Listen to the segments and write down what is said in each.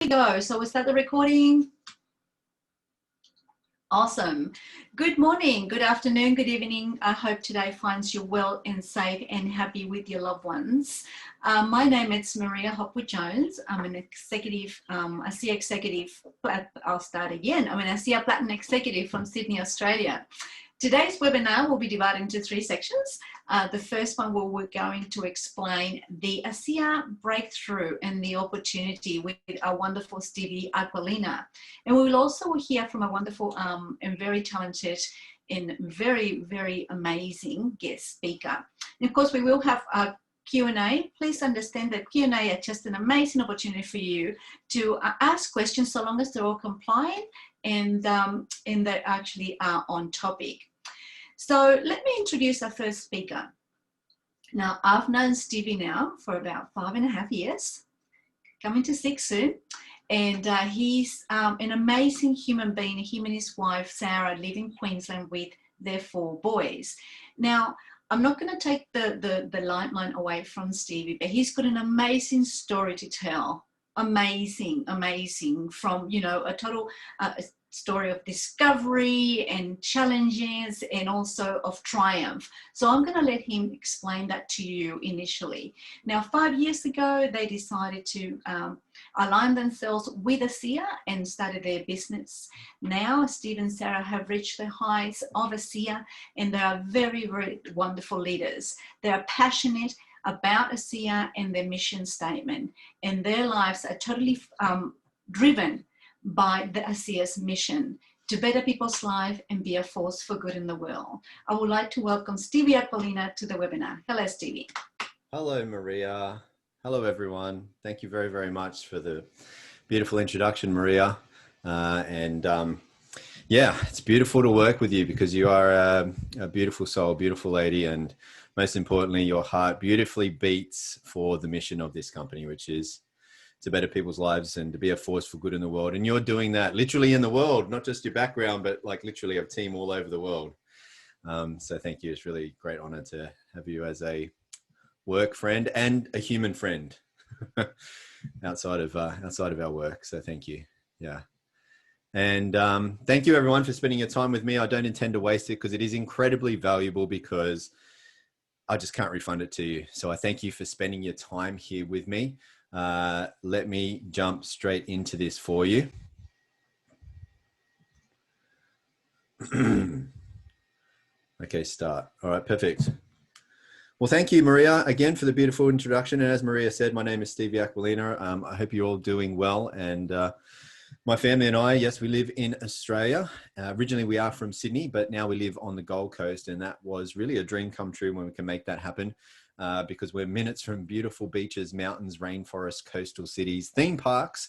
we go. So we start the recording. Awesome. Good morning, good afternoon, good evening. I hope today finds you well and safe and happy with your loved ones. My name is Maria Hopwood-Jones. I'm an executive, ASEA executive. I'll start again. I'm an ASEA Platinum executive from Sydney, Australia. Today's webinar will be divided into three sections. The first one where we're going to explain the ASEA breakthrough and the opportunity with our wonderful Stevie Aquilina. And we will also hear from a wonderful and very talented and very, very amazing guest speaker. And of course, we will have a Q&A. Please understand that Q&A are just an amazing opportunity for you to ask questions so long as they're all compliant and they actually are on topic. So let me introduce our first speaker. Now, I've known Stevie now for about 5.5 years, coming to 6 soon. And he's an amazing human being. Him and his wife, Sarah, live in Queensland with their 4 boys. Now, I'm not going to take the limelight away from Stevie, but he's got an amazing story to tell. Amazing, amazing, from, you know, a total story of discovery and challenges and also of triumph. So I'm going to let him explain that to you initially. Now, 5 years ago, they decided to align themselves with ASEA and started their business. Now, Steve and Sarah have reached the heights of ASEA, and they are very, very wonderful leaders. They are passionate about ASEA and their mission statement, and their lives are totally driven by the ASEA's mission to better people's life and be a force for good in the world. I would like to welcome Stevie Aquilina to the webinar. Hello, Stevie. Hello, Maria. Hello, everyone. Thank you very, very much for the beautiful introduction, Maria. Yeah, it's beautiful to work with you because you are a beautiful soul, beautiful lady, and most importantly, your heart beautifully beats for the mission of this company, which is to better people's lives and to be a force for good in the world. And you're doing that literally in the world, not just your background, but like literally a team all over the world. So thank you. It's really a great honor to have you as a work friend and a human friend outside of our work. So thank you. Yeah. And thank you everyone for spending your time with me. I don't intend to waste it because it is incredibly valuable, because I just can't refund it to you. So I thank you for spending your time here with me. Let me jump straight into this for you. Okay, start. All right, perfect. Well, thank you, Maria, again for the beautiful introduction. And as Maria said, my name is Stevie Aquilina. I hope you're all doing well. And my family and I, yes, we live in Australia. Originally, we are from Sydney, but now we live on the Gold Coast. And that was really a dream come true when we can make that happen. Because we're minutes from beautiful beaches, mountains, rainforests, coastal cities, theme parks.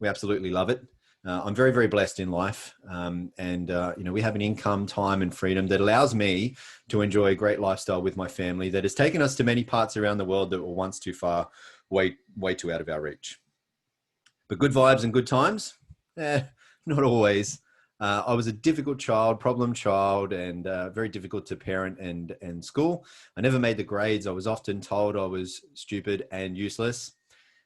We absolutely love it. I'm very, very blessed in life. You know, we have an income, time and freedom that allows me to enjoy a great lifestyle with my family that has taken us to many parts around the world that were once too far, way too out of our reach. But good vibes and good times? Not always. I was a difficult child, problem child, and very difficult to parent and school. I never made the grades. I was often told I was stupid and useless.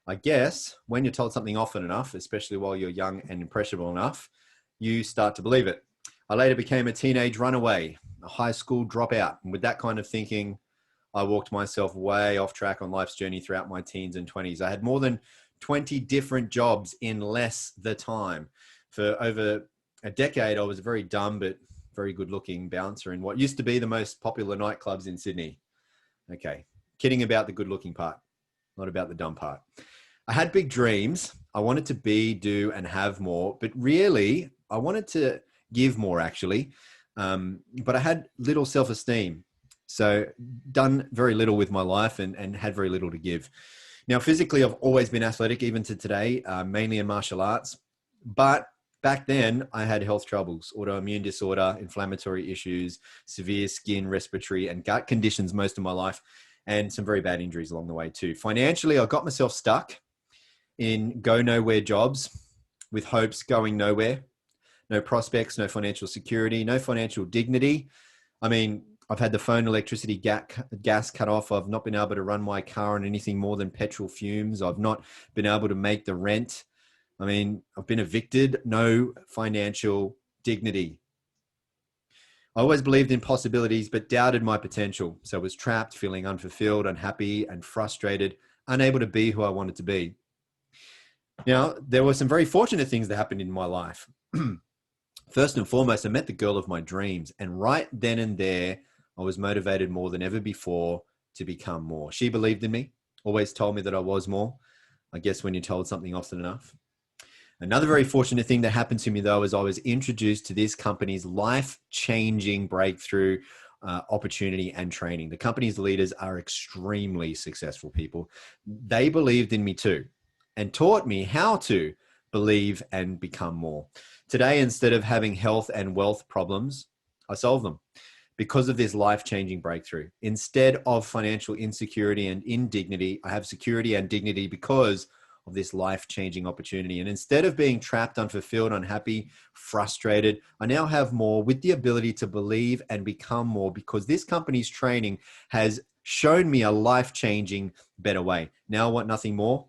I guess when you're told something often enough, especially while you're young and impressionable enough, you start to believe it. I later became a teenage runaway, a high school dropout. And with that kind of thinking, I walked myself way off track on life's journey throughout my teens and 20s. I had more than 20 different jobs in less the time. For over a decade, I was a very dumb but very good-looking bouncer in what used to be the most popular nightclubs in Sydney. Okay, kidding about the good-looking part, not about the dumb part. I had big dreams. I wanted to be, do, and have more, but really, I wanted to give more, actually. But I had little self-esteem, so done very little with my life and had very little to give. Now, physically, I've always been athletic, even to today, mainly in martial arts, but back then, I had health troubles, autoimmune disorder, inflammatory issues, severe skin, respiratory, and gut conditions most of my life, and some very bad injuries along the way too. Financially, I got myself stuck in go-nowhere jobs with hopes going nowhere. No prospects, no financial security, no financial dignity. I mean, I've had the phone, electricity, gas cut off. I've not been able to run my car on anything more than petrol fumes. I've not been able to make the rent I mean, I've been evicted, no financial dignity. I always believed in possibilities, but doubted my potential. So I was trapped, feeling unfulfilled, unhappy, and frustrated, unable to be who I wanted to be. Now, there were some very fortunate things that happened in my life. First and foremost, I met the girl of my dreams. And right then and there, I was motivated more than ever before to become more. She believed in me, always told me that I was more. I guess when you're told something often enough. Another very fortunate thing that happened to me, though, is I was introduced to this company's life-changing breakthrough opportunity and training. The company's leaders are extremely successful people. They believed in me too and taught me how to believe and become more. Today, instead of having health and wealth problems, I solve them because of this life-changing breakthrough. Instead of financial insecurity and indignity, I have security and dignity because of this life-changing opportunity. And instead of being trapped, unfulfilled, unhappy, frustrated, I now have more with the ability to believe and become more because this company's training has shown me a life-changing better way. Now I want nothing more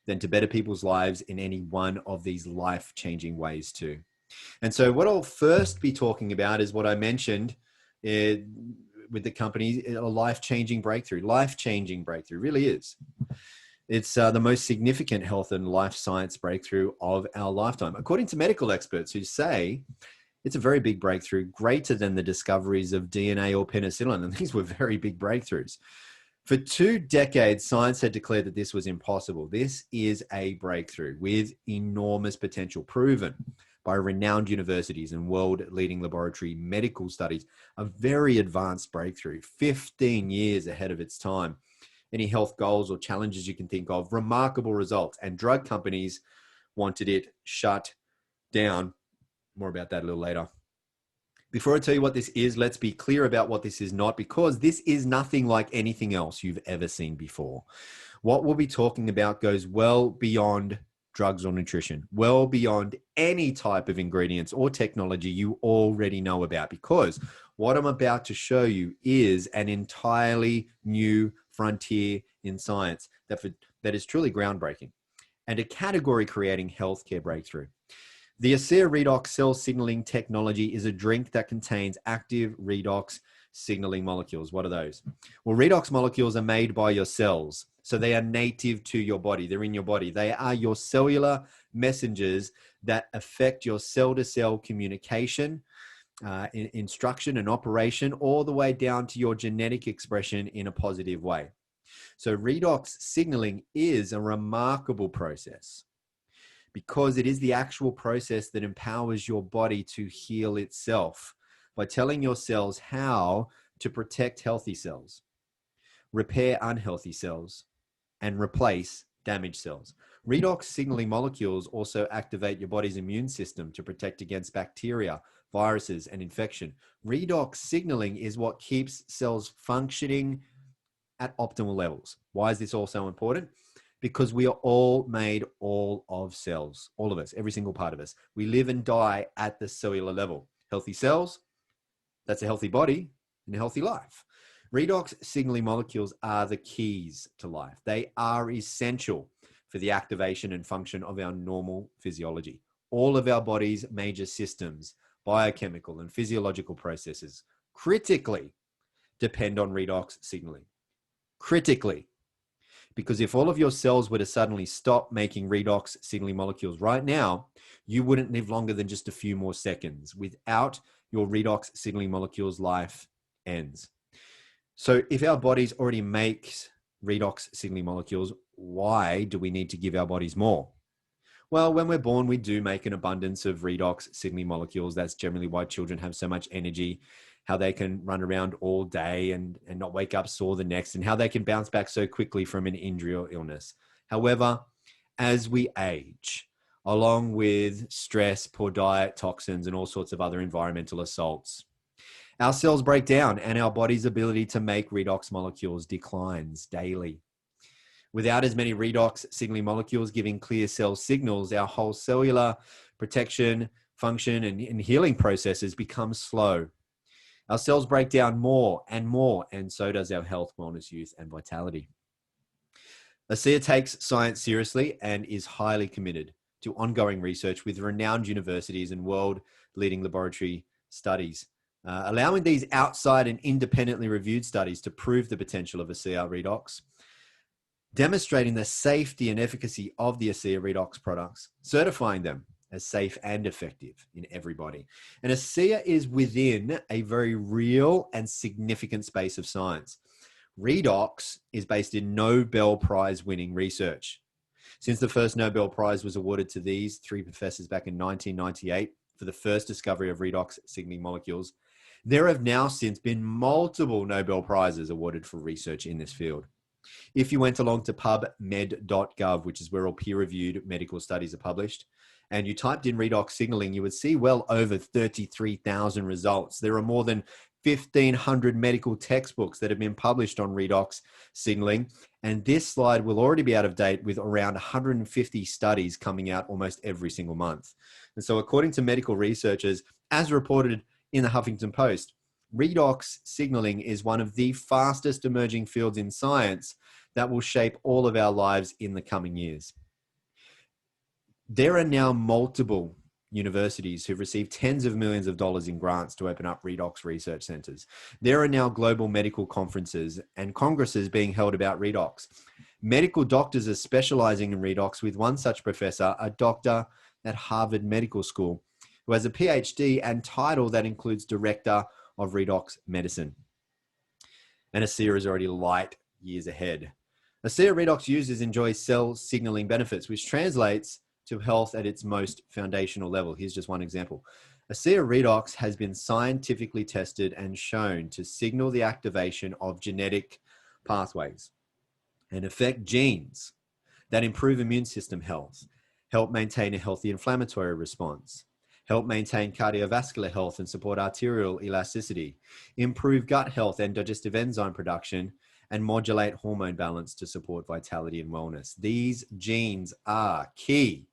than to better people's lives in any one of these life-changing ways too. And so what I'll first be talking about is what I mentioned with the company, a life-changing breakthrough. Life-changing breakthrough really is. It's the most significant health and life science breakthrough of our lifetime, according to medical experts who say it's a very big breakthrough, greater than the discoveries of DNA or penicillin. And these were very big breakthroughs. For 2 decades, science had declared that this was impossible. This is a breakthrough with enormous potential, proven by renowned universities and world-leading laboratory medical studies. A very advanced breakthrough, 15 years ahead of its time. Any health goals or challenges you can think of, remarkable results. And drug companies wanted it shut down. More about that a little later. Before I tell you what this is, let's be clear about what this is not, because this is nothing like anything else you've ever seen before. What we'll be talking about goes well beyond drugs or nutrition, well beyond any type of ingredients or technology you already know about, because what I'm about to show you is an entirely new frontier in science that is truly groundbreaking and a category creating healthcare breakthrough. The ASEA Redox cell signaling technology is a drink that contains active redox signaling molecules. What are those? Well, redox molecules are made by your cells. So they are native to your body. They're in your body. They are your cellular messengers that affect your cell-to-cell communication, instruction and operation, all the way down to your genetic expression in a positive way. So redox signaling is a remarkable process because it is the actual process that empowers your body to heal itself by telling your cells how to protect healthy cells, repair unhealthy cells, and replace damaged cells. Redox signaling molecules also activate your body's immune system to protect against bacteria, viruses, and infection. Redox signaling is what keeps cells functioning at optimal levels. Why is this all so important? Because we are all made all of cells, all of us, every single part of us. We live and die at the cellular level. Healthy cells, that's a healthy body and a healthy life. Redox signaling molecules are the keys to life. They are essential for the activation and function of our normal physiology. All of our body's major systems, biochemical and physiological processes, critically depend on redox signaling. Critically. Because if all of your cells were to suddenly stop making redox signaling molecules right now, you wouldn't live longer than just a few more seconds. Without your redox signaling molecules, life ends. So if our bodies already make redox signaling molecules, why do we need to give our bodies more? Well, when we're born, we do make an abundance of redox signaling molecules. That's generally why children have so much energy, how they can run around all day and not wake up sore the next, and how they can bounce back so quickly from an injury or illness. However, as we age, along with stress, poor diet, toxins, and all sorts of other environmental assaults, our cells break down and our body's ability to make redox molecules declines daily. Without as many redox signaling molecules giving clear cell signals, our whole cellular protection, function, and healing processes become slow. Our cells break down more, and so does our health, wellness, youth, and vitality. ASEA takes science seriously and is highly committed to ongoing research with renowned universities and world-leading laboratory studies, allowing these outside and independently reviewed studies to prove the potential of ASEA Redox, demonstrating the safety and efficacy of the ASEA Redox products, certifying them as safe and effective in everybody. And ASEA is within a very real and significant space of science. Redox is based in Nobel Prize winning research. Since the first Nobel Prize was awarded to these three professors back in 1998 for the first discovery of redox signaling molecules, there have now since been multiple Nobel Prizes awarded for research in this field. If you went along to pubmed.gov, which is where all peer-reviewed medical studies are published, and you typed in redox signaling, you would see well over 33,000 results. There are more than 1,500 medical textbooks that have been published on redox signaling. And this slide will already be out of date with around 150 studies coming out almost every single month. And so according to medical researchers, as reported in the Huffington Post, redox signaling is one of the fastest emerging fields in science that will shape all of our lives in the coming years. There are now multiple universities who've received tens of millions of dollars in grants to open up redox research centers. There are now global medical conferences and congresses being held about redox. Medical doctors are specializing in redox, with one such professor, a doctor at Harvard Medical School, who has a PhD and title that includes Director of Redox Medicine. And ASEA is already light years ahead. ASEA Redox users enjoy cell signaling benefits, which translates to health at its most foundational level. Here's just one example. ASEA Redox has been scientifically tested and shown to signal the activation of genetic pathways and affect genes that improve immune system health, help maintain a healthy inflammatory response, help maintain cardiovascular health and support arterial elasticity, improve gut health and digestive enzyme production, and modulate hormone balance to support vitality and wellness. These genes are key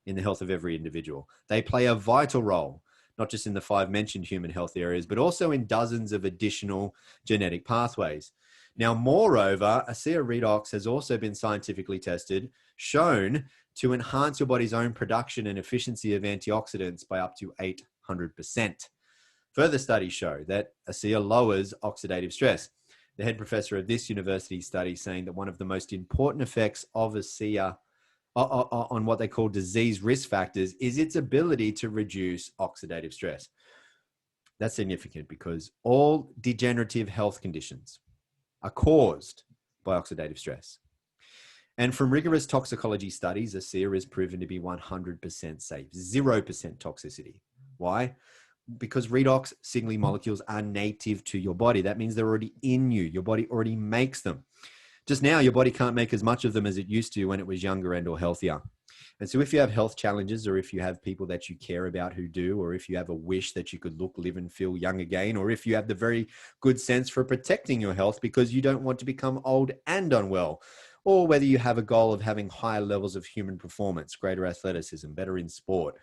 in the health of every individual. They play a vital role, not just in the 5 mentioned human health areas, but also in dozens of additional genetic pathways. Now, moreover, ASEA Redox has also been scientifically tested, shown to enhance your body's own production and efficiency of antioxidants by up to 800%. Further studies show that ASEA lowers oxidative stress. The head professor of this university study saying that one of the most important effects of ASEA on what they call disease risk factors is its ability to reduce oxidative stress. That's significant because all degenerative health conditions are caused by oxidative stress. And from rigorous toxicology studies, ASEA is proven to be 100% safe, 0% toxicity. Why? Because redox signaling molecules are native to your body. That means they're already in you. Your body already makes them. Just now, your body can't make as much of them as it used to when it was younger and or healthier. And so if you have health challenges, or if you have people that you care about who do, or if you have a wish that you could look, live and feel young again, or if you have the very good sense for protecting your health because you don't want to become old and unwell, or whether you have a goal of having higher levels of human performance, greater athleticism, better in sport,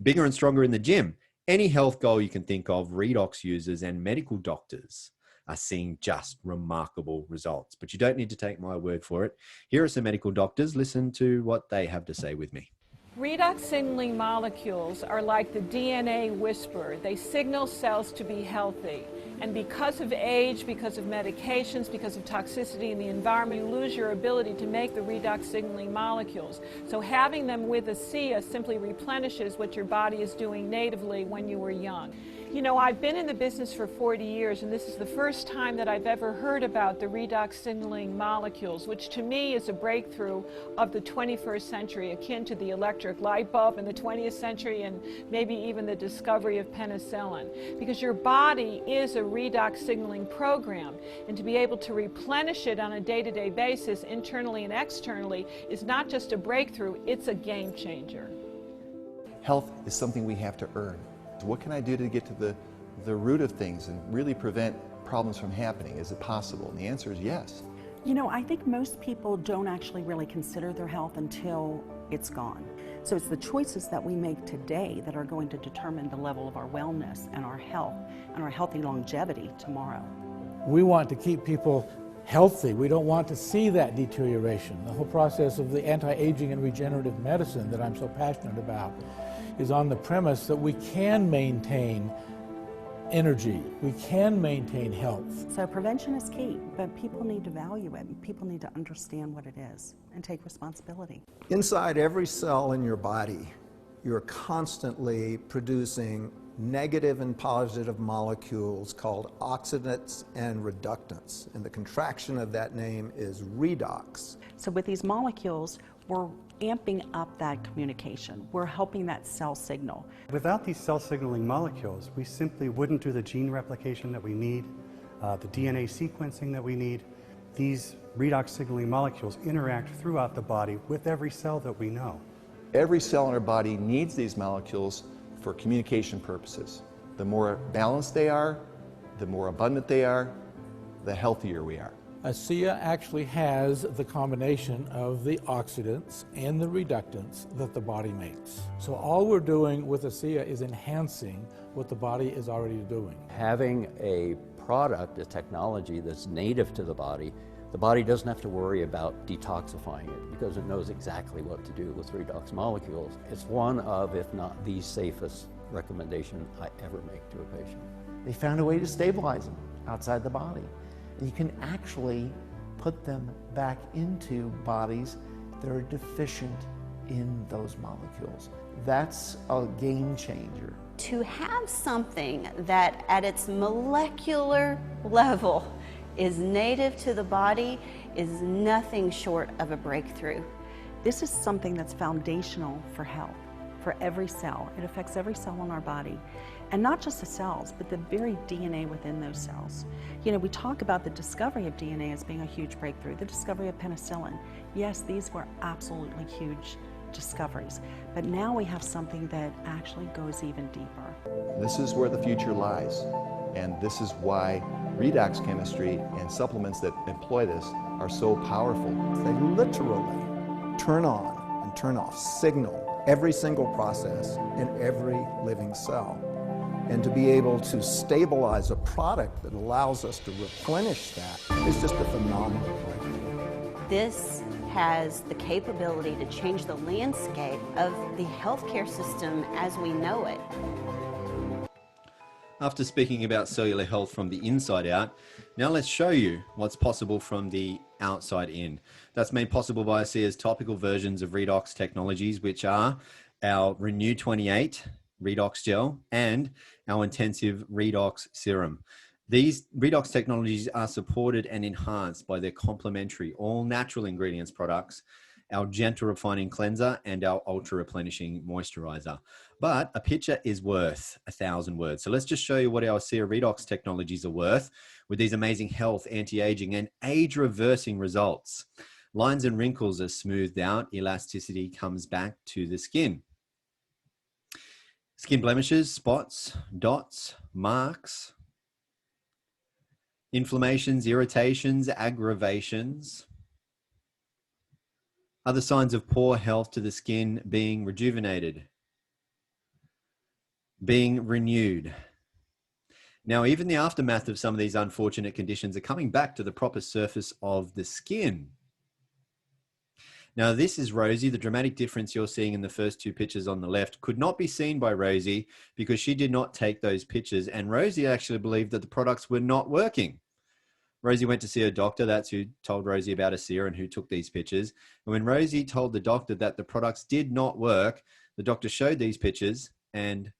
bigger and stronger in the gym, any health goal you can think of, redox users and medical doctors are seeing just remarkable results. But you don't need to take my word for it. Here are some medical doctors. Listen to what they have to say with me. Redox signaling molecules are like the DNA whisperer. They signal cells to be healthy. And because of age, because of medications, because of toxicity in the environment, you lose your ability to make the redox signaling molecules. So having them with ASEA simply replenishes what your body is doing natively when you were young. You know, I've been in the business for 40 years, and this is the first time that I've ever heard about the redox signaling molecules, which to me is a breakthrough of the 21st century, akin to the electric light bulb in the 20th century and maybe even the discovery of penicillin. Because your body is a redox signaling program, and to be able to replenish it on a day-to-day basis, internally and externally, is not just a breakthrough, it's a game changer. Health is something we have to earn. What can I do to get to the root of things and really prevent problems from happening? Is it possible? And the answer is yes. You know, I think most people don't actually really consider their health until it's gone. So it's the choices that we make today that are going to determine the level of our wellness and our health and our healthy longevity tomorrow. We want to keep people healthy. We don't want to see that deterioration. The whole process of the anti-aging and regenerative medicine that I'm so passionate about is on the premise that we can maintain energy, we can maintain health. So prevention is key, but people need to value it, and people need to understand what it is and take responsibility. Inside every cell in your body, you're constantly producing negative and positive molecules called oxidants and reductants. And the contraction of that name is redox. So with these molecules, we're amping up that communication. We're helping that cell signal. Without these cell signaling molecules, we simply wouldn't do the gene replication that we need, the DNA sequencing that we need. These redox signaling molecules interact throughout the body with every cell that we know. Every cell in our body needs these molecules for communication purposes. The more balanced they are, the more abundant they are, the healthier we are. ASEA actually has the combination of the oxidants and the reductants that the body makes. So all we're doing with ASEA is enhancing what the body is already doing. Having a product, a technology that's native to the body doesn't have to worry about detoxifying it because it knows exactly what to do with redox molecules. It's one of, if not the safest recommendation I ever make to a patient. They found a way to stabilize them outside the body. And you can actually put them back into bodies that are deficient in those molecules. That's a game changer. To have something that at its molecular level is native to the body is nothing short of a breakthrough. This is something that's foundational for health, for every cell. It affects every cell in our body. And not just the cells, but the very DNA within those cells. You know, we talk about the discovery of DNA as being a huge breakthrough, the discovery of penicillin. Yes, these were absolutely huge discoveries, but now we have something that actually goes even deeper. This is where the future lies, and this is why redox chemistry and supplements that employ this are so powerful. They literally turn on and turn off, signal every single process in every living cell. And to be able to stabilize a product that allows us to replenish that is just a phenomenal breakthrough. This has the capability to change the landscape of the healthcare system as we know it. After speaking about cellular health from the inside out, now let's show you what's possible from the outside in. That's made possible by ASEA's topical versions of Redox technologies, which are our Renew 28 Redox gel and our intensive Redox serum. These Redox technologies are supported and enhanced by their complementary all natural ingredients products, our gentle refining cleanser and our ultra replenishing moisturizer. But a picture is worth 1,000 words. So let's just show you what our ASEA Redox technologies are worth with these amazing health, anti-aging and age reversing results. Lines and wrinkles are smoothed out, elasticity comes back to the skin. Skin blemishes, spots, dots, marks, inflammations, irritations, aggravations, other signs of poor health to the skin being rejuvenated, being renewed. Now, even the aftermath of some of these unfortunate conditions are coming back to the proper surface of the skin. Now, this is Rosie. The dramatic difference you're seeing in the first two pictures on the left could not be seen by Rosie because she did not take those pictures. And Rosie actually believed that the products were not working. Rosie went to see her doctor. That's who told Rosie about ASEA and who took these pictures. And when Rosie told the doctor that the products did not work, the doctor showed these pictures, and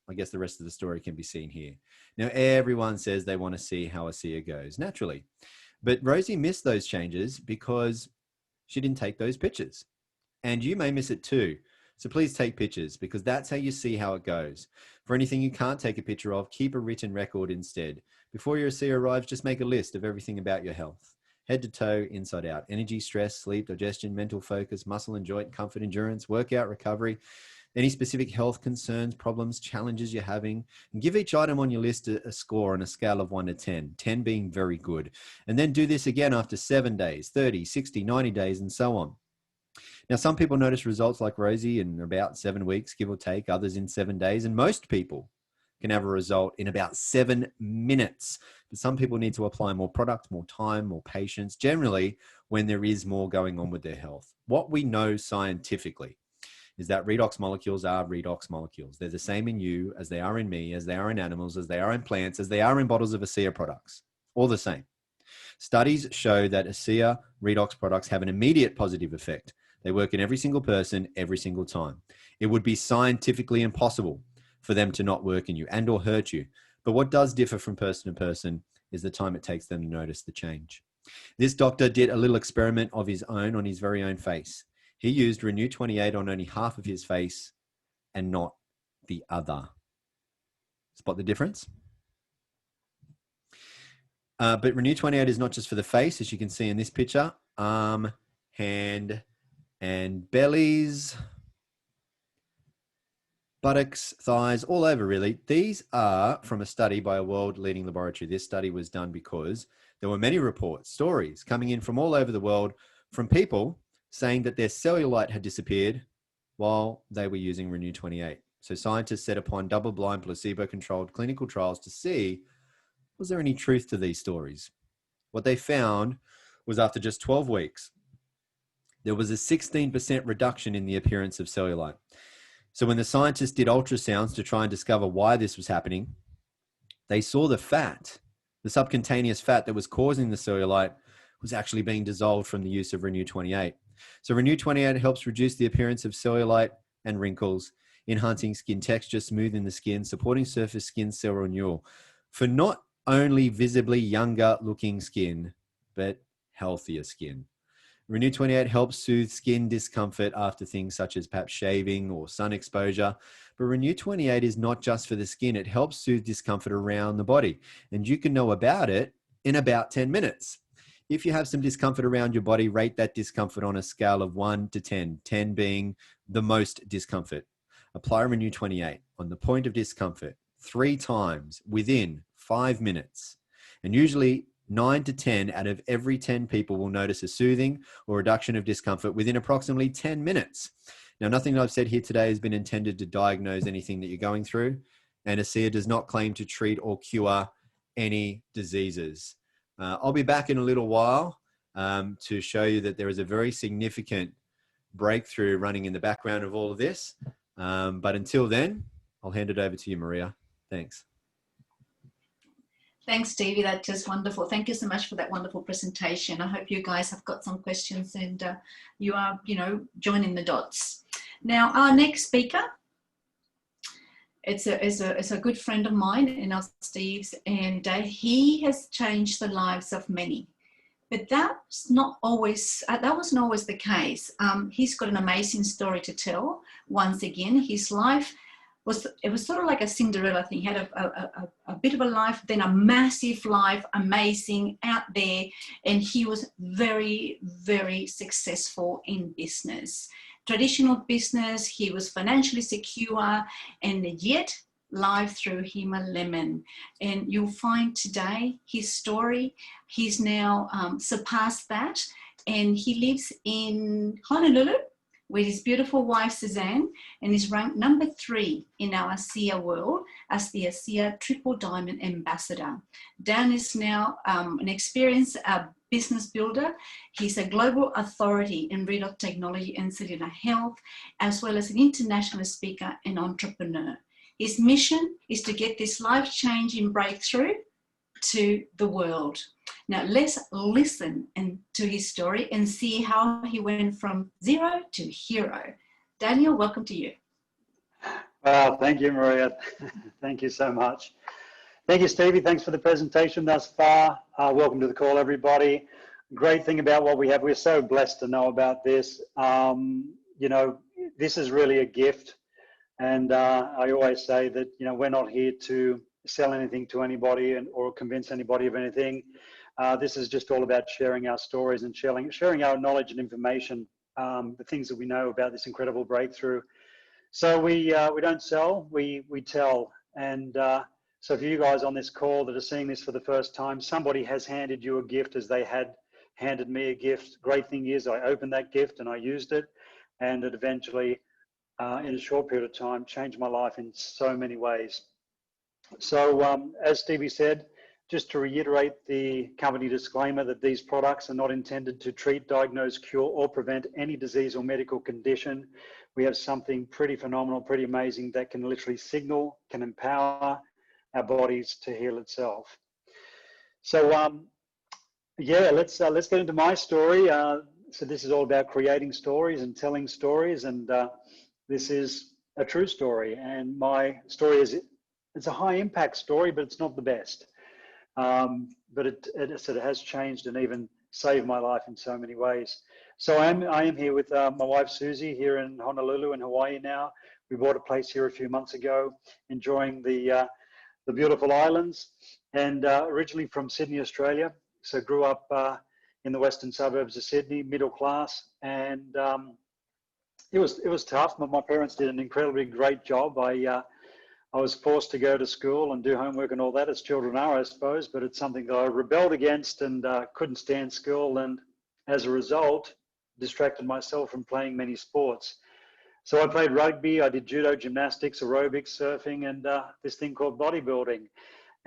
I guess the rest of the story can be seen here. Now, everyone says they want to see how ASEA goes, naturally. But Rosie missed those changes because she didn't take those pictures. And you may miss it too. So please take pictures because that's how you see how it goes. For anything you can't take a picture of, keep a written record instead. Before your ASEA arrives, just make a list of everything about your health. Head to toe, inside out. Energy, stress, sleep, digestion, mental focus, muscle and joint, comfort, endurance, workout, recovery, any specific health concerns, problems, challenges you're having, and give each item on your list a score on a scale of 1 to 10, 10 being very good. And then do this again after 7 days, 30, 60, 90 days, and so on. Now, some people notice results like Rosie in about 7 weeks, give or take, others in 7 days, and most people can have a result in about 7 minutes. But some people need to apply more product, more time, more patience, generally when there is more going on with their health. What we know scientifically is that redox molecules are redox molecules. They're the same in you as they are in me, as they are in animals, as they are in plants, as they are in bottles of ASEA products, all the same. Studies show that ASEA redox products have an immediate positive effect. They work in every single person, every single time. It would be scientifically impossible for them to not work in you and or hurt you. But what does differ from person to person is the time it takes them to notice the change. This doctor did a little experiment of his own on his very own face. He used Renew 28 on only half of his face and not the other. Spot the difference? But Renew 28 is not just for the face, as you can see in this picture. Arm, hand, and bellies, buttocks, thighs, all over really. These are from a study by a world-leading laboratory. This study was done because there were many reports, stories coming in from all over the world from people saying that their cellulite had disappeared while they were using Renew 28. So scientists set upon double-blind, placebo-controlled clinical trials to see, was there any truth to these stories? What they found was after just 12 weeks, there was a 16% reduction in the appearance of cellulite. So when the scientists did ultrasounds to try and discover why this was happening, they saw the fat, the subcutaneous fat that was causing the cellulite was actually being dissolved from the use of Renew 28. So Renew 28 helps reduce the appearance of cellulite and wrinkles, enhancing skin texture, smoothing the skin, supporting surface skin cell renewal for not only visibly younger looking skin, but healthier skin. Renew 28 helps soothe skin discomfort after things such as perhaps shaving or sun exposure. But Renew 28 is not just for the skin. It helps soothe discomfort around the body. And you can know about it in about 10 minutes. If you have some discomfort around your body, rate that discomfort on a scale of 1 to 10, 10 being the most discomfort. Apply Renew 28 on the point of discomfort 3 times within 5 minutes. And usually 9 to 10 out of every 10 people will notice a soothing or reduction of discomfort within approximately 10 minutes. Now, nothing I've said here today has been intended to diagnose anything that you're going through, and ASEA does not claim to treat or cure any diseases. I'll be back in a little while to show you that there is a very significant breakthrough running in the background of all of this. But until then, I'll hand it over to you, Maria. Thanks. Thanks, Stevie. That's just wonderful. Thank you so much for that wonderful presentation. I hope you guys have got some questions and you are, joining the dots. Now, our next speaker, it's a good friend of mine, and our Steve's, and he has changed the lives of many. But that wasn't always the case. He's got an amazing story to tell. Once again, his life was sort of like a Cinderella thing. He had a bit of a life, then a massive life, amazing, out there, and he was very, very successful in business. Traditional business, he was financially secure, and yet life threw him a lemon. And you'll find today his story, he's now surpassed that, and he lives in Honolulu with his beautiful wife Suzanne, and is ranked number 3 in our ASEA world as the ASEA Triple Diamond Ambassador. Dan is now an experienced business builder. He's a global authority in redox technology and cellular health, as well as an international speaker and entrepreneur. His mission is to get this life-changing breakthrough to the world. Now let's listen to his story and see how he went from 0 to hero. Daniel, welcome to you. Well, thank you, Maria. Thank you so much. Thank you, Stevie. Thanks for the presentation thus far. Welcome to the call, everybody. Great thing about what we have, we're so blessed to know about this. This is really a gift. And I always say that, we're not here to sell anything to anybody or convince anybody of anything. This is just all about sharing our stories and sharing our knowledge and information, the things that we know about this incredible breakthrough. So we don't sell, we tell. And so for you guys on this call that are seeing this for the first time, somebody has handed you a gift as they had handed me a gift. Great thing is I opened that gift and I used it, and it eventually, in a short period of time, changed my life in so many ways. So as Stevie said, just to reiterate the company disclaimer that these products are not intended to treat, diagnose, cure, or prevent any disease or medical condition. We have something pretty phenomenal, pretty amazing that can literally signal, can empower our bodies to heal itself. So yeah, let's get into my story. So this is all about creating stories and telling stories, and this is a true story. And my story it's a high impact story, but it's not the best. But it has changed and even saved my life in so many ways. So I am here with my wife Susie here in Honolulu in Hawaii now. We bought a place here a few months ago, enjoying the beautiful islands, and originally from Sydney, Australia. So grew up in the western suburbs of Sydney, middle class, and it was tough. But my parents did an incredibly great job. I was forced to go to school and do homework and all that, as children are, I suppose, but it's something that I rebelled against and couldn't stand school, and as a result, distracted myself from playing many sports. So I played rugby, I did judo, gymnastics, aerobics, surfing, and this thing called bodybuilding.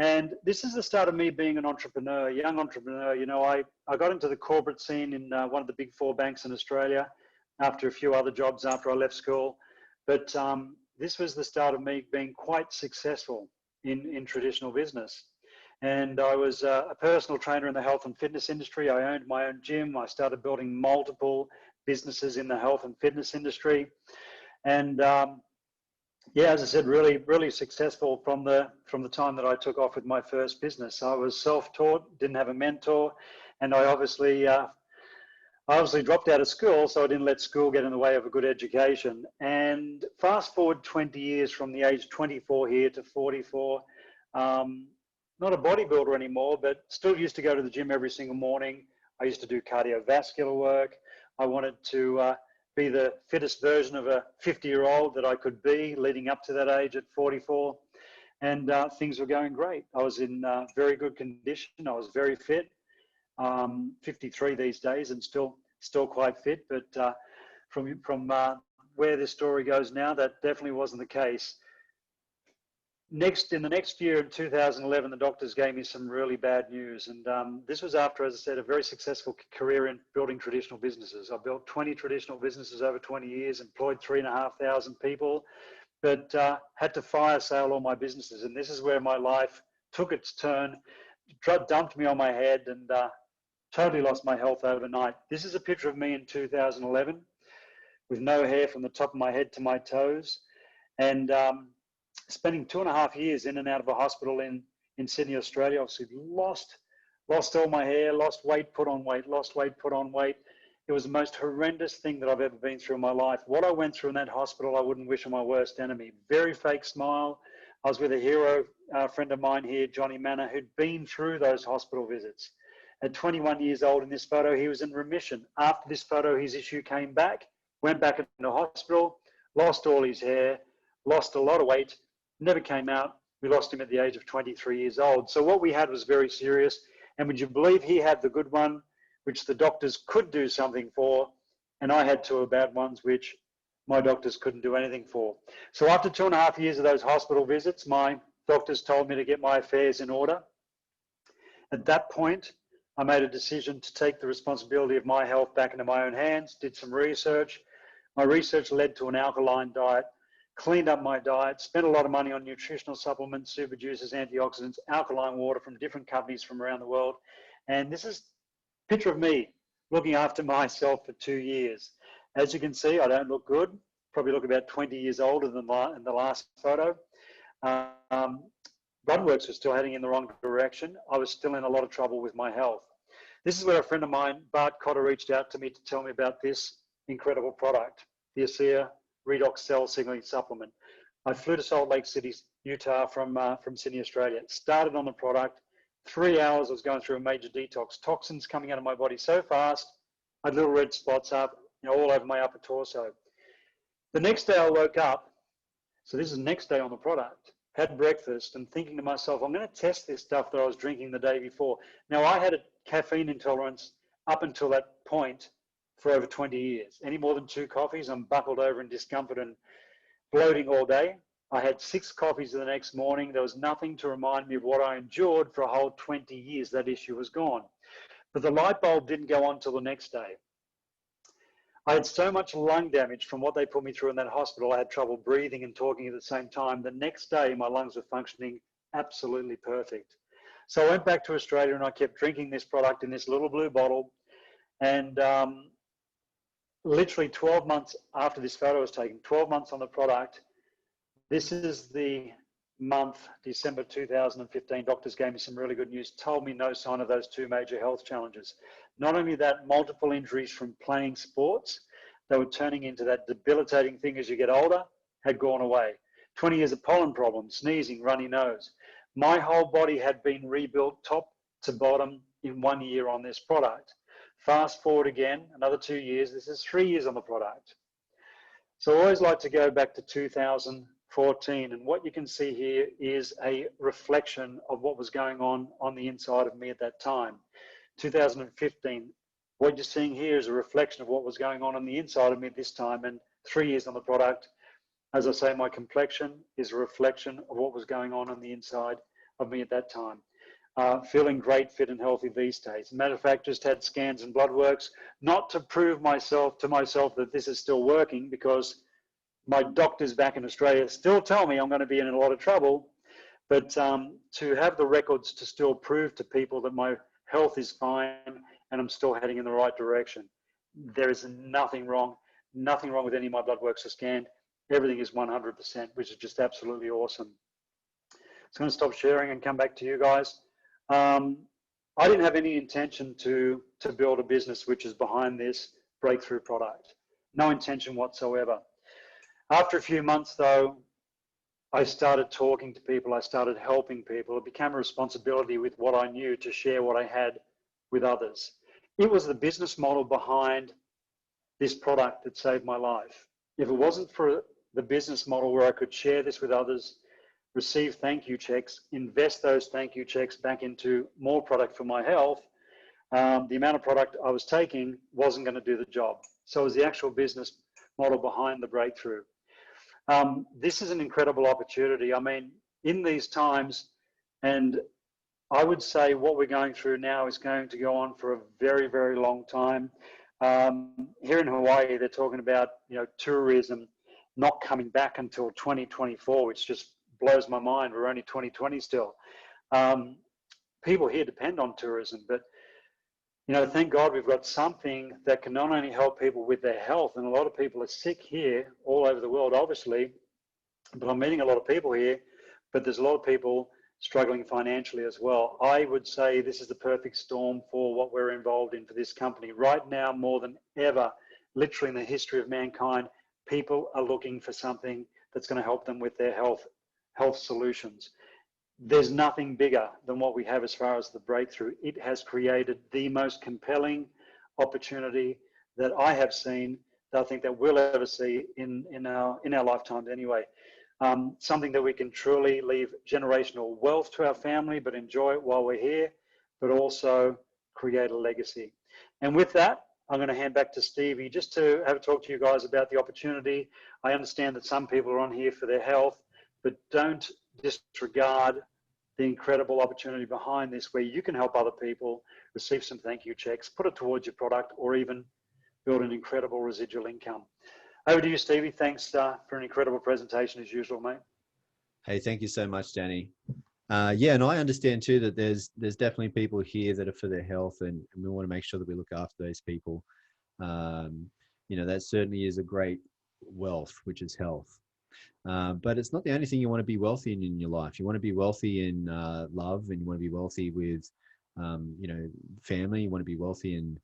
And this is the start of me being an entrepreneur, a young entrepreneur. You know, I got into the corporate scene in one of the big 4 banks in Australia after a few other jobs after I left school. But this was the start of me being quite successful in traditional business. And I was a personal trainer in the health and fitness industry. I owned my own gym. I started building multiple businesses in the health and fitness industry. And yeah, as I said, really successful from the time that I took off with my first business. I was self-taught, didn't have a mentor, and I obviously dropped out of school, so I didn't let school get in the way of a good education. And fast forward 20 years from the age 24 here to 44, not a bodybuilder anymore, but still used to go to the gym every single morning. I used to do cardiovascular work. I wanted to be the fittest version of a 50-year-old that I could be leading up to that age at 44. And things were going great. I was in very good condition. I was very fit. 53 these days and still quite fit, but from where this story goes now, that definitely wasn't the case. In the next year, in 2011, the doctors gave me some really bad news, and this was after, as I said, a very successful career in building traditional businesses. I built 20 traditional businesses over 20 years, employed 3,500 people, but had to fire sale all my businesses, and this is where my life took its turn, dumped me on my head, and totally lost my health overnight. This is a picture of me in 2011 with no hair from the top of my head to my toes, and spending 2.5 years in and out of a hospital in Sydney, Australia. Obviously lost all my hair, lost weight, put on weight, lost weight, put on weight. It was the most horrendous thing that I've ever been through in my life. What I went through in that hospital, I wouldn't wish on my worst enemy. Very fake smile. I was with a hero friend of mine here, Johnny Manor, who'd been through those hospital visits. At 21 years old in this photo, he was in remission. After this photo, his issue came back, went back into hospital, lost all his hair, lost a lot of weight, never came out. We lost him at the age of 23 years old. So what we had was very serious. And would you believe he had the good one, which the doctors could do something for, and I had 2 bad ones, which my doctors couldn't do anything for. So after 2.5 years of those hospital visits, my doctors told me to get my affairs in order. At that point, I made a decision to take the responsibility of my health back into my own hands, did some research. My research led to an alkaline diet, cleaned up my diet, spent a lot of money on nutritional supplements, super juices, antioxidants, alkaline water from different companies from around the world. And this is a picture of me looking after myself for 2 years. As you can see, I don't look good, probably look about 20 years older than in the last photo. Blood works were still heading in the wrong direction. I was still in a lot of trouble with my health. This is where a friend of mine, Bart Cotter, reached out to me to tell me about this incredible product, the ASEA Redox cell signaling supplement. I flew to Salt Lake City, Utah from Sydney, Australia. Started on the product. 3 hours I was going through a major detox. Toxins coming out of my body so fast, I had little red spots up, all over my upper torso. The next day I woke up, so this is the next day on the product, had breakfast and thinking to myself, I'm going to test this stuff that I was drinking the day before. Now I had a caffeine intolerance up until that point for over 20 years. Any more than 2 coffees, I'm buckled over in discomfort and bloating all day. I had 6 coffees the next morning. There was nothing to remind me of what I endured for a whole 20 years. That issue was gone. But the light bulb didn't go on till the next day. I had so much lung damage from what they put me through in that hospital. I had trouble breathing and talking at the same time. The next day, my lungs were functioning absolutely perfect. So I went back to Australia and I kept drinking this product in this little blue bottle. And literally 12 months after this photo was taken, 12 months on the product, this is the month, December 2015, doctors gave me some really good news, told me no sign of those 2 major health challenges. Not only that, multiple injuries from playing sports that were turning into that debilitating thing as you get older had gone away. 20 years of pollen problems, sneezing, runny nose. My whole body had been rebuilt top to bottom in 1 year on this product. Fast forward again, another 2 years, this is 3 years on the product. So I always like to go back to 2014, and what you can see here is a reflection of what was going on the inside of me at that time. 2015, what you're seeing here is a reflection of what was going on the inside of me at this time, and 3 years on the product. As I say, my complexion is a reflection of what was going on the inside of me at that time. Feeling great, fit and healthy these days. As a matter of fact, just had scans and blood works, not to prove to myself that this is still working, because my doctors back in Australia still tell me I'm going to be in a lot of trouble, but to have the records to still prove to people that my health is fine and I'm still heading in the right direction. There is nothing wrong with any of my blood works are scanned. Everything is 100%, which is just absolutely awesome. So I'm going to stop sharing and come back to you guys. I didn't have any intention to build a business which is behind this breakthrough product. No intention whatsoever. After a few months though, I started talking to people, I started helping people. It became a responsibility with what I knew to share what I had with others. It was the business model behind this product that saved my life. If it wasn't for the business model where I could share this with others, receive thank you checks, invest those thank you checks back into more product for my health, the amount of product I was taking wasn't going to do the job. So it was the actual business model behind the breakthrough. This is an incredible opportunity. I mean, in these times, and I would say what we're going through now is going to go on for a very, very long time. Here in Hawaii, they're talking about, tourism not coming back until 2024, which just blows my mind. We're only 2020 still. People here depend on tourism, but thank God we've got something that can not only help people with their health, and a lot of people are sick here all over the world, obviously, but I'm meeting a lot of people here, but there's a lot of people struggling financially as well. I would say this is the perfect storm for what we're involved in for this company. Right now, more than ever, literally in the history of mankind, people are looking for something that's going to help them with their health solutions. There's nothing bigger than what we have as far as the breakthrough. It has created the most compelling opportunity that I have seen, that I think that we'll ever see in our lifetimes anyway. Something that we can truly leave generational wealth to our family, but enjoy it while we're here, but also create a legacy. And with that, I'm going to hand back to Stevie just to have a talk to you guys about the opportunity. I understand that some people are on here for their health, but don't disregard the incredible opportunity behind this, where you can help other people, receive some thank you checks, put it towards your product, or even build an incredible residual income. Over to you, Stevie. Thanks for an incredible presentation as usual, mate. Hey, thank you so much, Danny. Yeah, and I understand too that there's definitely people here that are for their health, and we want to make sure that we look after those people. That certainly is a great wealth, which is health. But it's not the only thing you want to be wealthy in your life. You want to be wealthy in love, and you want to be wealthy with, family. You want to be wealthy in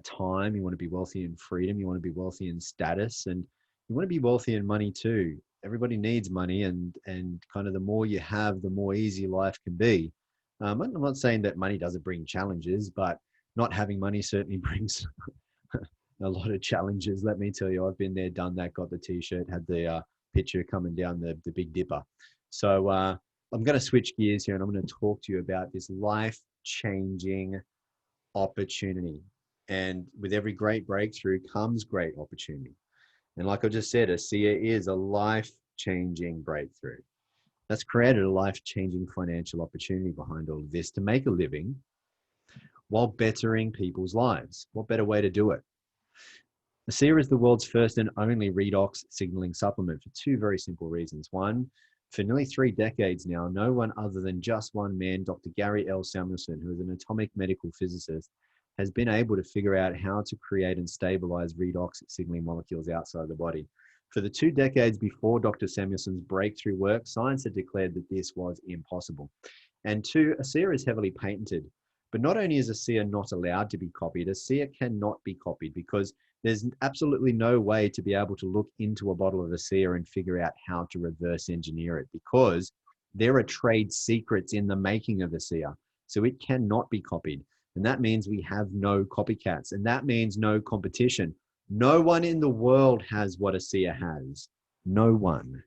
time. You want to be wealthy in freedom. You want to be wealthy in status, and you want to be wealthy in money too. Everybody needs money, and kind of the more you have, the more easy life can be. I'm not saying that money doesn't bring challenges, but not having money certainly brings a lot of challenges. Let me tell you, I've been there, done that, got the t-shirt, had the picture coming down the Big Dipper. So I'm going to switch gears here, and I'm going to talk to you about this life-changing opportunity. And with every great breakthrough comes great opportunity. And like I just said, ASEA is a life life-changing breakthrough. That's created a life-changing financial opportunity behind all of this to make a living while bettering people's lives. What better way to do it? ASEA is the world's first and only redox signaling supplement for two very simple reasons. One, for nearly 3 decades now, no one other than just one man, Dr. Gary L. Samuelson, who is an atomic medical physicist, has been able to figure out how to create and stabilize redox signaling molecules outside the body. For the 2 decades before Dr. Samuelson's breakthrough work, science had declared that this was impossible. And two, ASEA is heavily patented. But not only is ASEA not allowed to be copied, ASEA cannot be copied because there's absolutely no way to be able to look into a bottle of ASEA and figure out how to reverse engineer it, because there are trade secrets in the making of ASEA. So it cannot be copied. And that means we have no copycats, and that means no competition. No one in the world has what ASEA has. No one.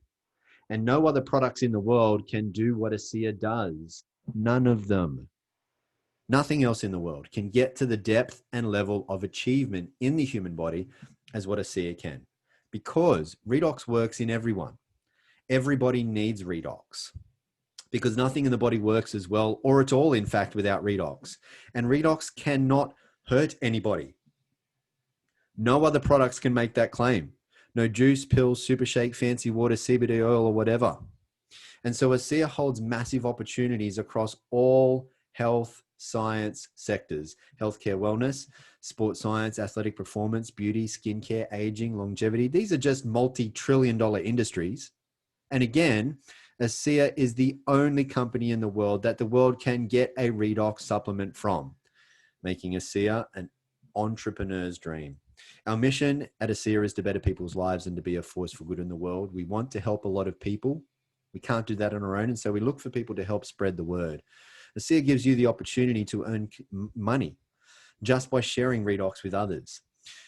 And no other products in the world can do what ASEA does. None of them. Nothing else in the world can get to the depth and level of achievement in the human body as what ASEA can, because redox works in everyone. Everybody needs redox, because nothing in the body works as well or at all, in fact, without redox. And redox cannot hurt anybody. No other products can make that claim. No juice, pills, super shake, fancy water, CBD oil, or whatever. And so ASEA holds massive opportunities across all health science sectors: healthcare, wellness, sports science, athletic performance, beauty, skincare, aging, longevity. These are just multi-trillion-dollar industries. And again, ASEA is the only company in the world that the world can get a redox supplement from, making ASEA an entrepreneur's dream. Our mission at ASEA is to better people's lives and to be a force for good in the world. We want to help a lot of people. We can't do that on our own, and so we look for people to help spread the word. ASEA gives you the opportunity to earn money just by sharing redox with others.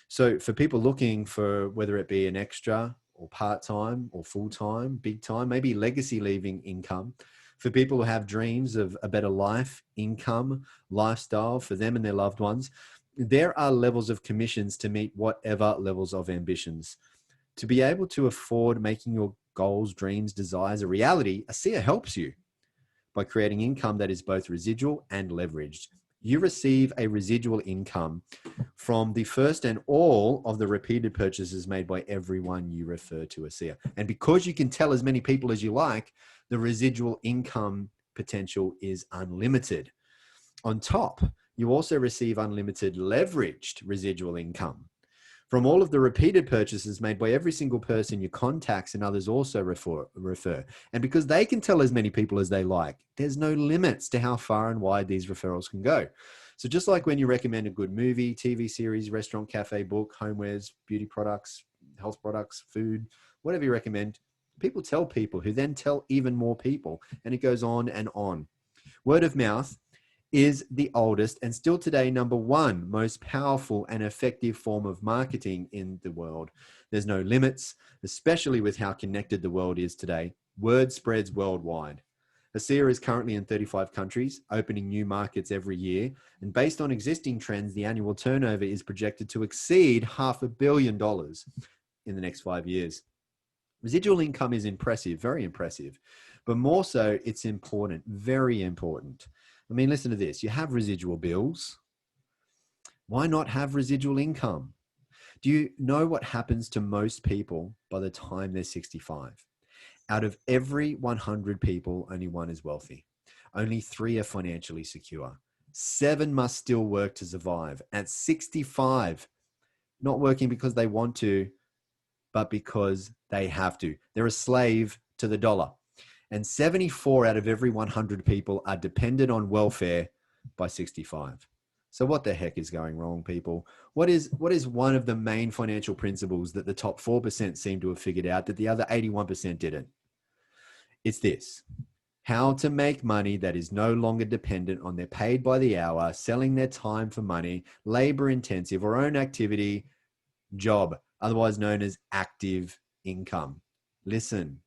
So for people looking for whether it be an extra or part-time or full-time, big time, maybe legacy leaving income, for people who have dreams of a better life, income, lifestyle for them and their loved ones, there are levels of commissions to meet whatever levels of ambitions. To be able to afford making your goals, dreams, desires a reality, ASEA helps you by creating income that is both residual and leveraged. You receive a residual income from the first and all of the repeated purchases made by everyone you refer to ASEA. And because you can tell as many people as you like, the residual income potential is unlimited. On top, you also receive unlimited leveraged residual income from all of the repeated purchases made by every single person your contacts and others also refer. And because they can tell as many people as they like, there's no limits to how far and wide these referrals can go. So just like when you recommend a good movie, TV series, restaurant, cafe, book, homewares, beauty products, health products, food, whatever you recommend, people tell people who then tell even more people, and it goes on and on. Word of mouth is the oldest and still today #1 most powerful and effective form of marketing in the world. There's no limits, especially with how connected the world is today. Word spreads worldwide. ASEA is currently in 35 countries, opening new markets every year. And based on existing trends, the annual turnover is projected to exceed $500 million in the next 5 years. Residual income is impressive, very impressive, but more so, it's important, very important. I mean, listen to this. You have residual bills. Why not have residual income? Do you know what happens to most people by the time they're 65? Out of every 100 people, only 1 is wealthy. Only 3 are financially secure. 7 must still work to survive. At 65, not working because they want to, but because they have to. They're a slave to the dollar. And 74 out of every 100 people are dependent on welfare by 65. So what the heck is going wrong, people? What is one of the main financial principles that the top 4% seem to have figured out that the other 81% didn't? It's this: how to make money that is no longer dependent on their paid by the hour, selling their time for money, labor intensive or own activity job, otherwise known as active income. Listen.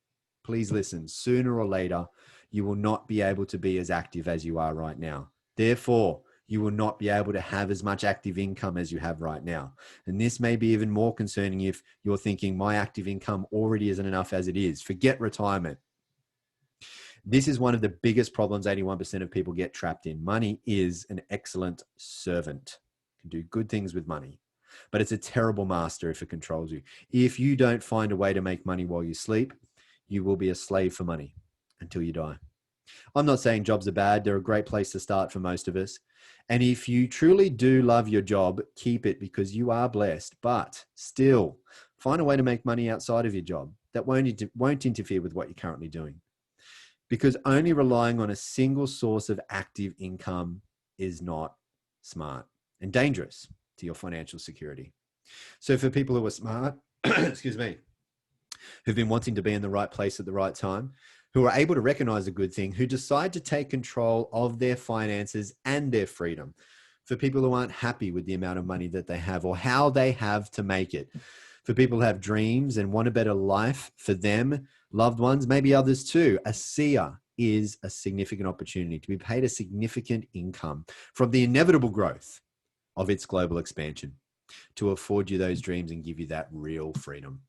Please listen, sooner or later, you will not be able to be as active as you are right now. Therefore, you will not be able to have as much active income as you have right now. And this may be even more concerning if you're thinking, my active income already isn't enough as it is. Forget retirement. This is one of the biggest problems 81% of people get trapped in. Money is an excellent servant. You can do good things with money, but it's a terrible master if it controls you. If you don't find a way to make money while you sleep, you will be a slave for money until you die. I'm not saying jobs are bad. They're a great place to start for most of us. And if you truly do love your job, keep it because you are blessed. But still, find a way to make money outside of your job that won't interfere with what you're currently doing. Because only relying on a single source of active income is not smart and dangerous to your financial security. So for people who are smart, excuse me, who've been wanting to be in the right place at the right time, who are able to recognize a good thing, who decide to take control of their finances and their freedom. For people who aren't happy with the amount of money that they have or how they have to make it. For people who have dreams and want a better life for them, loved ones, maybe others too. A seer is a significant opportunity to be paid a significant income from the inevitable growth of its global expansion to afford you those dreams and give you that real freedom.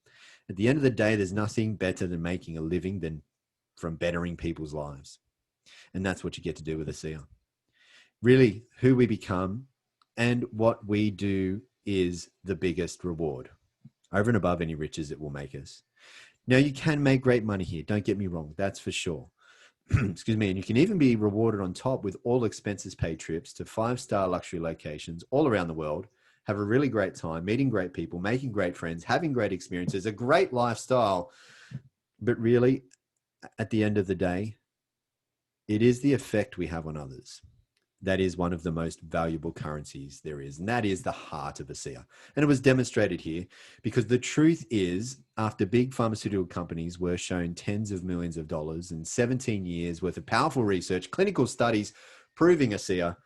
At the end of the day, there's nothing better than making a living than from bettering people's lives. And that's what you get to do with a seer. Really, who we become and what we do is the biggest reward, over and above any riches it will make us. Now, you can make great money here. Don't get me wrong. That's for sure. Excuse me. And you can even be rewarded on top with all expenses paid trips to 5-star luxury locations all around the world. Have a really great time, meeting great people, making great friends, having great experiences, a great lifestyle. But really, at the end of the day, it is the effect we have on others. That is one of the most valuable currencies there is. And that is the heart of a seer. And it was demonstrated here because the truth is, after big pharmaceutical companies were shown tens of millions of dollars and 17 years worth of powerful research, clinical studies proving a seer,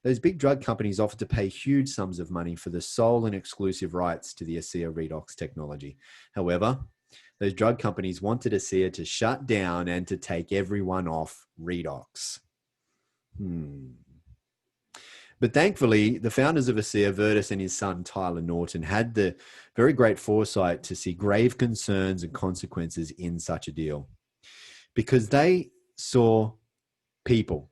those big drug companies offered to pay huge sums of money for the sole and exclusive rights to the ASEA Redox technology. However, those drug companies wanted ASEA to shut down and to take everyone off Redox. But thankfully, the founders of ASEA, Virtus and his son, Tyler Norton, had the very great foresight to see grave concerns and consequences in such a deal because they saw people.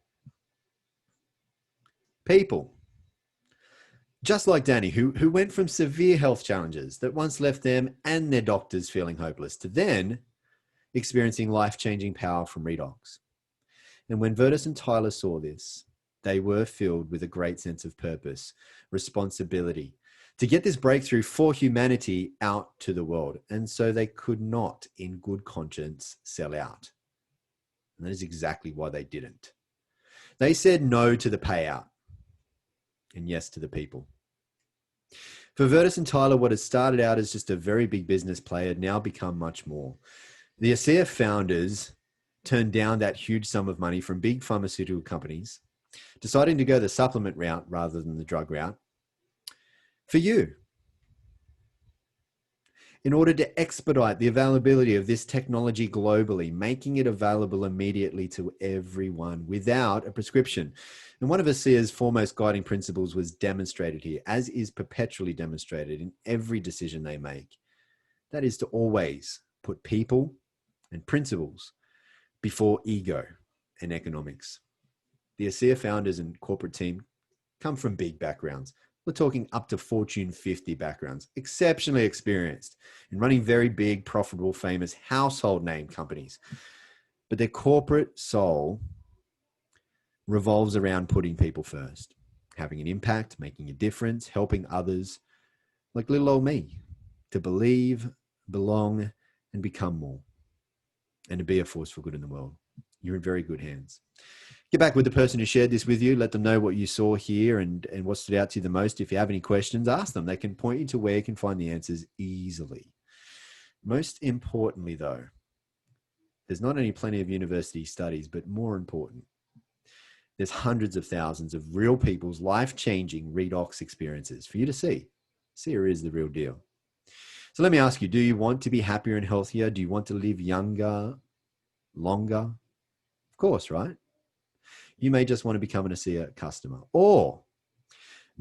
Just like Danny, who went from severe health challenges that once left them and their doctors feeling hopeless to then experiencing life-changing power from Redox. And when Virtus and Tyler saw this, they were filled with a great sense of purpose, responsibility to get this breakthrough for humanity out to the world. And so they could not, in good conscience, sell out. And that is exactly why they didn't. They said no to the payout and yes to the people. For Virtus and Tyler, what had started out as just a very big business play had now become much more. The ASEA founders turned down that huge sum of money from big pharmaceutical companies, deciding to go the supplement route rather than the drug route for you, in order to expedite the availability of this technology globally, making it available immediately to everyone without a prescription. And one of ASEA's foremost guiding principles was demonstrated here, as is perpetually demonstrated in every decision they make. That is to always put people and principles before ego and economics. The ASEA founders and corporate team come from big backgrounds. We're talking up to Fortune 50 backgrounds, exceptionally experienced in running very big, profitable, famous household name companies. But their corporate soul revolves around putting people first, having an impact, making a difference, helping others, like little old me, to believe, belong, and become more, and to be a force for good in the world. You're in very good hands. Get back with the person who shared this with you. Let them know what you saw here and what stood out to you the most. If you have any questions, ask them. They can point you to where you can find the answers easily. Most importantly, though, there's not only plenty of university studies, but more important, there's hundreds of thousands of real people's life-changing Redox experiences for you to see. Here is the real deal. So let me ask you, do you want to be happier and healthier? Do you want to live younger, longer? Of course, right? You may just want to become an ASEA customer, or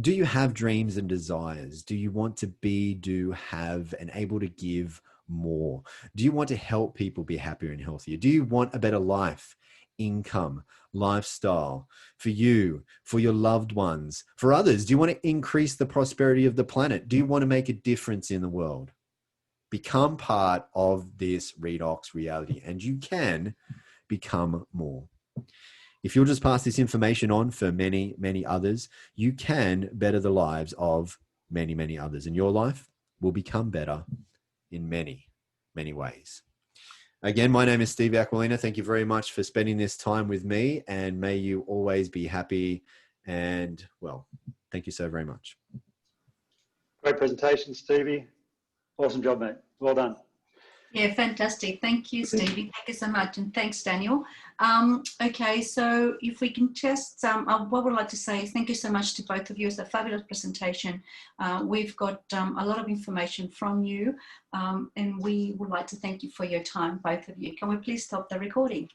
Do you have dreams and desires? Do you want to be, do, have, and able to give more? Do you want to help people be happier and healthier? Do you want a better life, income, lifestyle for you, for your loved ones, for others? Do you want to increase the prosperity of the planet? Do you want to make a difference in the world? Become part of this Redox reality, and you can become more. If you'll just pass this information on for many, many others, you can better the lives of many, many others, and your life will become better in many, many ways. Again, my name is Stevie Aquilina. Thank you very much for spending this time with me, and may you always be happy and well. Thank you so very much. Great presentation, Stevie. Awesome job, mate. Well done. Yeah, fantastic. Thank you, Stevie. Thank you so much. And thanks, Daniel. Okay, so if we can just, what we'd like to say is thank you so much to both of you. It's a fabulous presentation. We've got a lot of information from you, and we would like to thank you for your time, both of you. Can we please stop the recording?